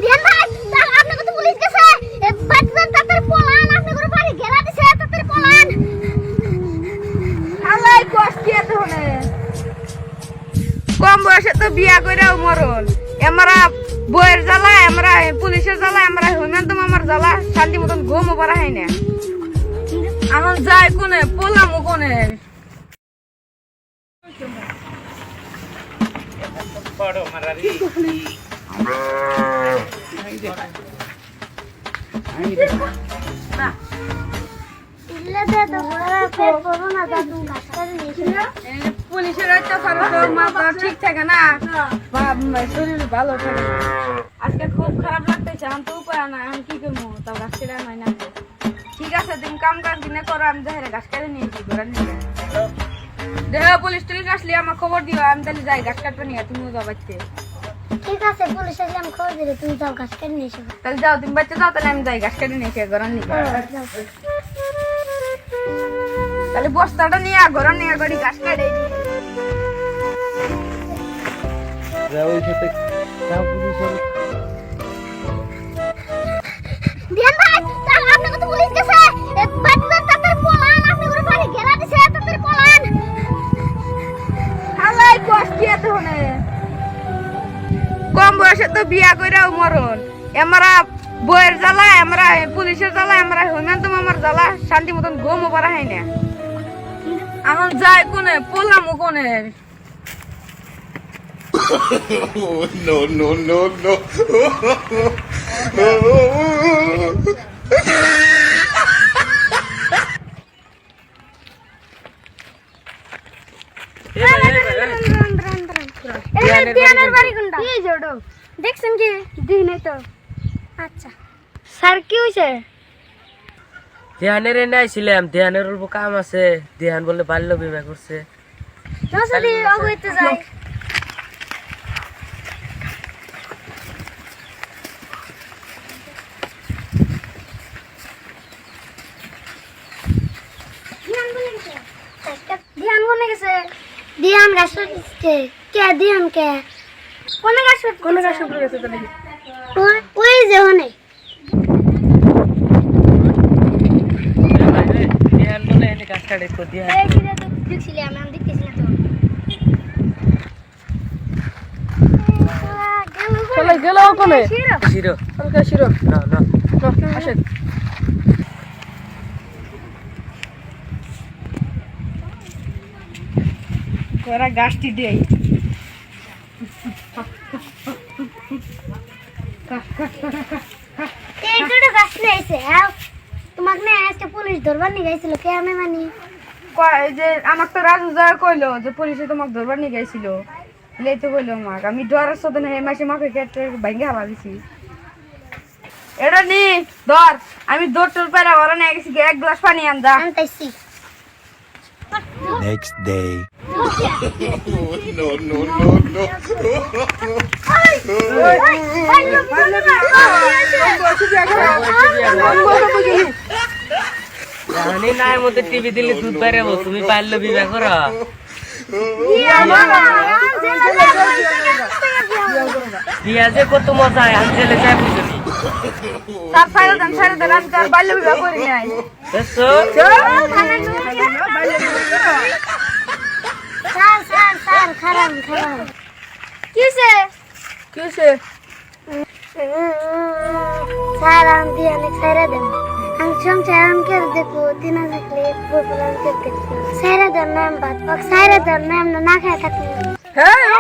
দিয়ান ভাই আপনি কত পুলিশ গেছে বাচ্চা তাদের পোলান আপনি করে বাড়ি ঘেরা দিছে তাদের পোলান আলাই কষ্ট এত হনে কম বয়সে তো বিয়া কইরাও মরণ আমরা বইয়ের জ্বালা আমরা পুলিশের জ্বালা আমরা হেমন্ত মামার জ্বালা শান্তি মতন ঘুমও পারা হয় না আমার যায় কোনে পোলামো কোনে পড়ো মারারি ইল্লে দে তো বড় ফের করোনা দাদু ডাক্তার নিয়েছিল পুলিশের অত্যাচার তো মাথা ঠিক থাকে না শরীর ভালো থাকে আজকে খুব খারাপ লাগতেছে আমি তো উপায় না আমি কি করবো তাও গাছ কেটে নাই না ঠিক আছে তুমি কাম কাজ কিনে করো আমি দেখে গাছ কেটে নিয়েছি ঘোরা নিয়ে দেহ পুলিশ টুলিশ আসলে আমার খবর দিও আমি তাহলে যাই গাছ কাটবে নিয়ে তুমিও যাও বাচ্চা ঠিক আছে পুলিশ আসলে আমি খবর দিলে তুমি যাও গাছ কেটে নিয়ে এসো তাহলে যাও তুমি বাচ্চা যাও তাহলে আমি যাই গাছ কেটে নিয়েছি ঘোরা নিয়ে তাহলে বস্তাটা নিয়ে ঘোরা নিয়ে গাড়ি গাছ কেটে ওই সাথে কাউ পুলিশের দিয়ান ভাই আপনি কত পুলিশ গেছে বাচ্চা তাদের পোলান আপনি করে বাড়ি ঘেরা দিছে তাদের পোলান আলাই কষ্ট এত হনে কম বয়সে তো বিয়া কইরাও মরণ আমরা বইয়ের জ্বালা আমরা পুলিশের জ্বালা আমরা হেমন্ত মামার জ্বালা শান্তি মতন ঘুমও পারা হয় না আমার যায় কোনে পোলামো কোনে no, no, no, no. দিয়ানের বাড়ি কোনটা কি জোড়ো দেখছেন কি দিনে তো আচ্ছা স্যার কি হইছে ধ্যানের এনে আইছিলাম ধ্যানের অল্প কাম আছে ধ্যান বলে বাল্য বিবাহ করছে যদি অগইতে যাই ধ্যান কোনে গেছে ধ্যান গাছ উঠছে কে ধ্যান কে কোনে গাছ উঠে গেছে তাহলে ওই যে ওনে ধ্যান বলে এনে কাজ কাটে তো ধ্যান এই কিরে তো দেখছিলাম আমি দেখতেছি না তো চলে গেল কোনে শিরো সরকার শিরো না না আসেন ওরা গাছটি দেই এই ছোট গাছ নিয়েছে তোমাকে না আজকে পুলিশ ধরবার নিয়ে গেছিল কে আমি মানি এই যে আমার তো রাজু যাওয়ার কইলো যে পুলিশে তোমাকে ধরবার নিয়ে গেছিল লেই তো কইলো আমাকে আমি ডরার সাথে না এই মাসে মাকে কেটে ভাঙ্গে হালা দিছি এটা নি ধর আমি দৌড় টোর পেরা ওরা নিয়ে গেছি এক গ্লাস পানি আন যা আনতাইছি Next day. no, no, no, no. জানি না এর মধ্যে টিভি দিলে দুধ বেরোবো তুমি বাল্য বিবাহ করো দিয়া যে কত মজা হয় আমি জেলে যাই বুঝলি তার সাইরে দেন আমি তার বাল্য বিবাহ করি নাই দেখছো স্যার খারাপ কিসে কিসে স্যার আমি অনেক সাইরা দেন আমি সংসার আমাকে দেখো দিনা থাকলে বলবো আমাকে দেখো সাইরা দেন নাম বাদ সাইরা দেন নাম না খায় থাকলে হ্যাঁ